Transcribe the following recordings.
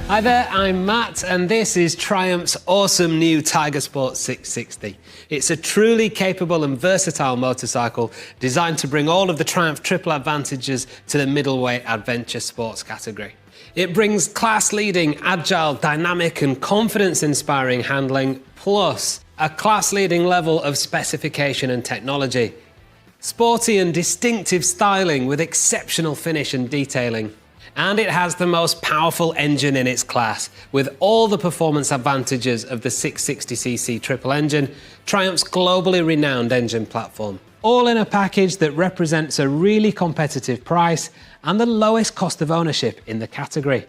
Hi there, I'm Matt, and this is Triumph's awesome new Tiger Sport 660. It's a truly capable and versatile motorcycle designed to bring all of the Triumph triple advantages to the middleweight adventure sports category. It brings class-leading, agile, dynamic and confidence-inspiring handling, plus a class-leading level of specification and technology. Sporty and distinctive styling with exceptional finish and detailing. And it has the most powerful engine in its class, with all the performance advantages of the 660cc triple engine, Triumph's globally renowned engine platform. All in a package that represents a really competitive price and the lowest cost of ownership in the category.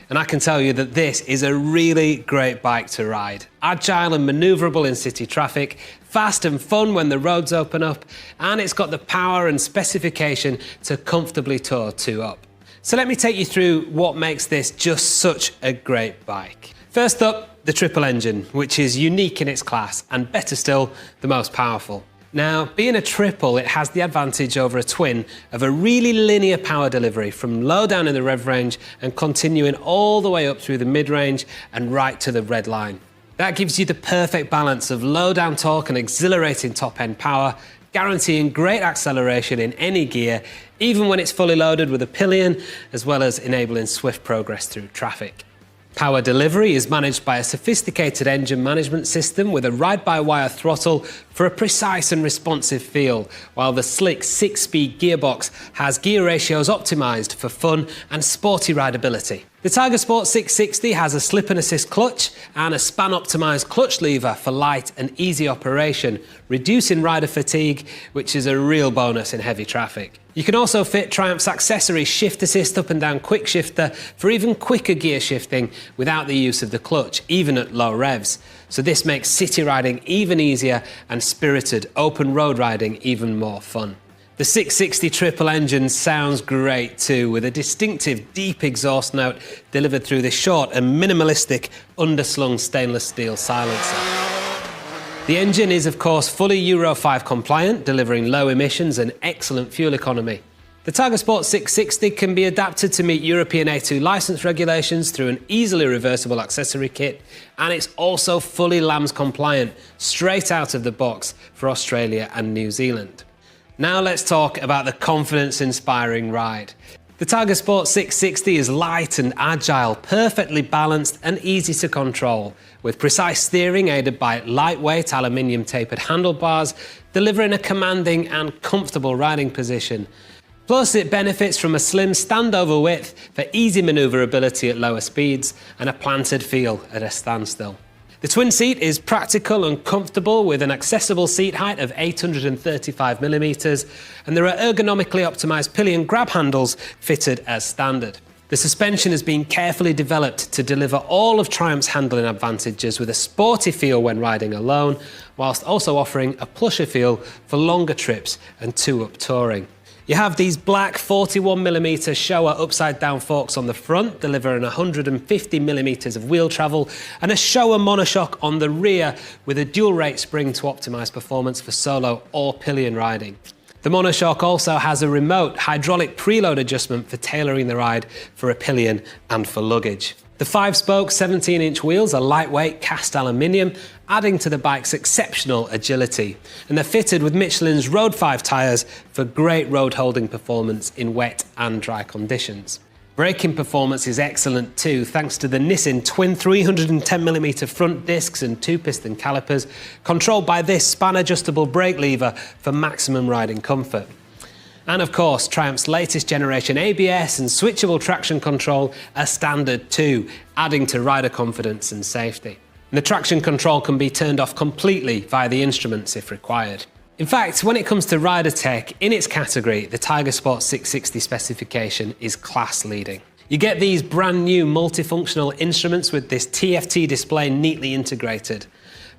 And I can tell you that this is a really great bike to ride. Agile and manoeuvrable in city traffic, fast and fun when the roads open up, and it's got the power and specification to comfortably tour 2 up. So let me take you through what makes this just such a great bike. First up, the triple engine, which is unique in its class and better still, the most powerful. Now, being a triple, it has the advantage over a twin of a really linear power delivery from low down in the rev range and continuing all the way up through the mid-range and right to the red line. That gives you the perfect balance of low down torque and exhilarating top-end power, guaranteeing great acceleration in any gear, even when it's fully loaded with a pillion, as well as enabling swift progress through traffic. Power delivery is managed by a sophisticated engine management system with a ride-by-wire throttle for a precise and responsive feel, while the slick 6-speed gearbox has gear ratios optimised for fun and sporty rideability. The Tiger Sport 660 has a slip and assist clutch and a span-optimised clutch lever for light and easy operation, reducing rider fatigue, which is a real bonus in heavy traffic. You can also fit Triumph's accessory shift assist up and down quick shifter for even quicker gear shifting without the use of the clutch, even at low revs. So this makes city riding even easier and spirited open road riding even more fun. The 660 triple engine sounds great too, with a distinctive deep exhaust note delivered through this short and minimalistic underslung stainless steel silencer. The engine is of course fully Euro 5 compliant, delivering low emissions and excellent fuel economy. The Tiger Sport 660 can be adapted to meet European A2 licence regulations through an easily reversible accessory kit, and it's also fully LAMS compliant, straight out of the box for Australia and New Zealand. Now let's talk about the confidence-inspiring ride. The Tiger Sport 660 is light and agile, perfectly balanced and easy to control, with precise steering aided by lightweight aluminium tapered handlebars, delivering a commanding and comfortable riding position. Plus, it benefits from a slim standover width for easy manoeuvrability at lower speeds and a planted feel at a standstill. The twin seat is practical and comfortable with an accessible seat height of 835mm, and there are ergonomically optimised pillion grab handles fitted as standard. The suspension has been carefully developed to deliver all of Triumph's handling advantages with a sporty feel when riding alone, whilst also offering a plusher feel for longer trips and 2-up touring. You have these black 41mm Showa upside-down forks on the front, delivering 150mm of wheel travel, and a Showa monoshock on the rear with a dual-rate spring to optimise performance for solo or pillion riding. The monoshock also has a remote hydraulic preload adjustment for tailoring the ride for a pillion and for luggage. The 5-spoke 17-inch wheels are lightweight cast aluminium, adding to the bike's exceptional agility. And they're fitted with Michelin's Road 5 tyres for great road holding performance in wet and dry conditions. Braking performance is excellent too, thanks to the Nissin twin 310mm front discs and 2-piston calipers, controlled by this span-adjustable brake lever for maximum riding comfort. And of course, Triumph's latest generation ABS and switchable traction control are standard too, adding to rider confidence and safety. And the traction control can be turned off completely via the instruments if required. In fact, when it comes to rider tech in its category, the Tiger Sport 660 specification is class leading. You get these brand new multifunctional instruments with this TFT display neatly integrated.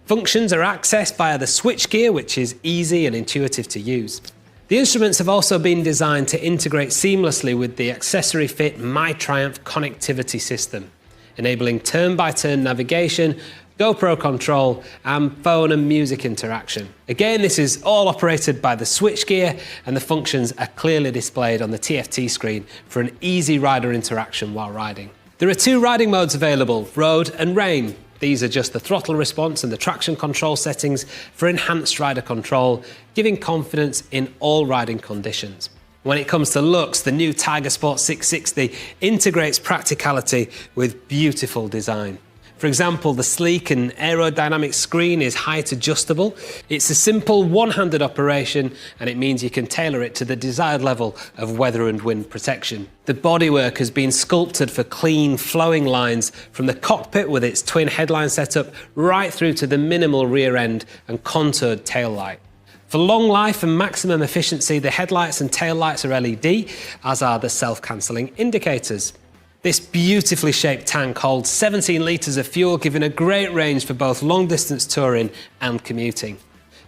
Functions are accessed via the switchgear, which is easy and intuitive to use. The instruments have also been designed to integrate seamlessly with the accessory fit MyTriumph connectivity system, enabling turn-by-turn navigation, GoPro control, and phone and music interaction. Again, this is all operated by the switchgear, and the functions are clearly displayed on the TFT screen for an easy rider interaction while riding. There are two riding modes available, road and rain. These adjust the throttle response and the traction control settings for enhanced rider control, giving confidence in all riding conditions. When it comes to looks, the new Tiger Sport 660 integrates practicality with beautiful design. For example, the sleek and aerodynamic screen is height adjustable. It's a simple one-handed operation, and it means you can tailor it to the desired level of weather and wind protection. The bodywork has been sculpted for clean, flowing lines from the cockpit with its twin headline setup right through to the minimal rear end and contoured tail light. For long life and maximum efficiency, the headlights and tail lights are LED, as are the self-cancelling indicators. This beautifully shaped tank holds 17 litres of fuel, giving a great range for both long-distance touring and commuting.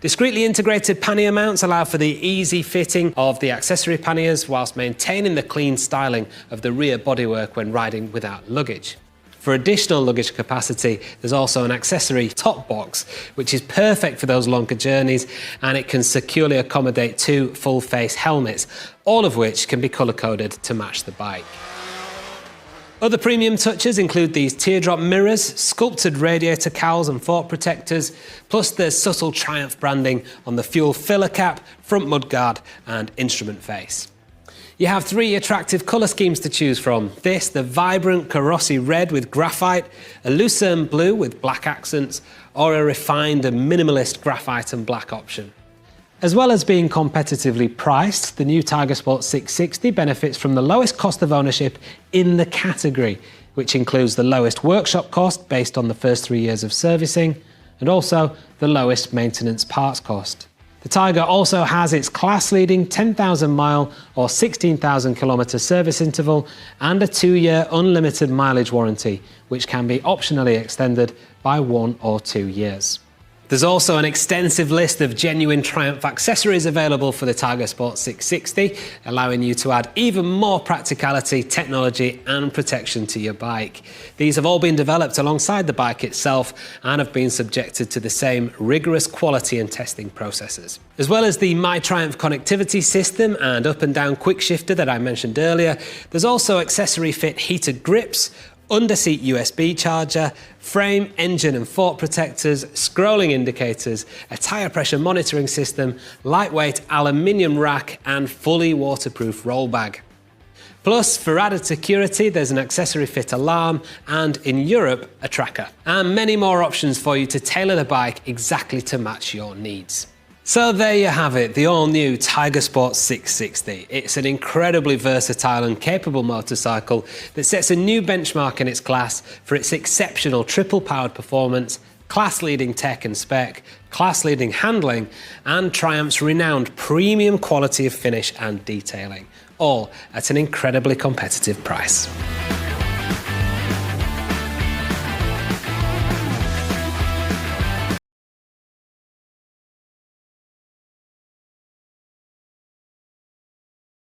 Discreetly integrated pannier mounts allow for the easy fitting of the accessory panniers whilst maintaining the clean styling of the rear bodywork when riding without luggage. For additional luggage capacity, there's also an accessory top box, which is perfect for those longer journeys, and it can securely accommodate 2 full-face helmets, all of which can be colour-coded to match the bike. Other premium touches include these teardrop mirrors, sculpted radiator cowls and fork protectors, plus there's subtle Triumph branding on the fuel filler cap, front mudguard and instrument face. You have 3 attractive colour schemes to choose from. This, the vibrant Kawasaki red with graphite, a lucerne blue with black accents, or a refined and minimalist graphite and black option. As well as being competitively priced, the new Tiger Sport 660 benefits from the lowest cost of ownership in the category, which includes the lowest workshop cost based on the first 3 years of servicing, and also the lowest maintenance parts cost. The Tiger also has its class-leading 10,000 mile or 16,000 kilometre service interval and a 2-year unlimited mileage warranty, which can be optionally extended by 1 or 2 years. There's also an extensive list of genuine Triumph accessories available for the Tiger Sport 660, allowing you to add even more practicality, technology and protection to your bike. These have all been developed alongside the bike itself and have been subjected to the same rigorous quality and testing processes. As well as the My Triumph connectivity system and up and down quick shifter that I mentioned earlier, there's also accessory fit heated grips, under-seat USB charger, frame, engine and fork protectors, scrolling indicators, a tyre pressure monitoring system, lightweight aluminium rack and fully waterproof roll bag. Plus, for added security, there's an accessory fit alarm and, in Europe, a tracker. And many more options for you to tailor the bike exactly to match your needs. So there you have it, the all-new Tiger Sport 660. It's an incredibly versatile and capable motorcycle that sets a new benchmark in its class for its exceptional triple-powered performance, class-leading tech and spec, class-leading handling, and Triumph's renowned premium quality of finish and detailing, all at an incredibly competitive price.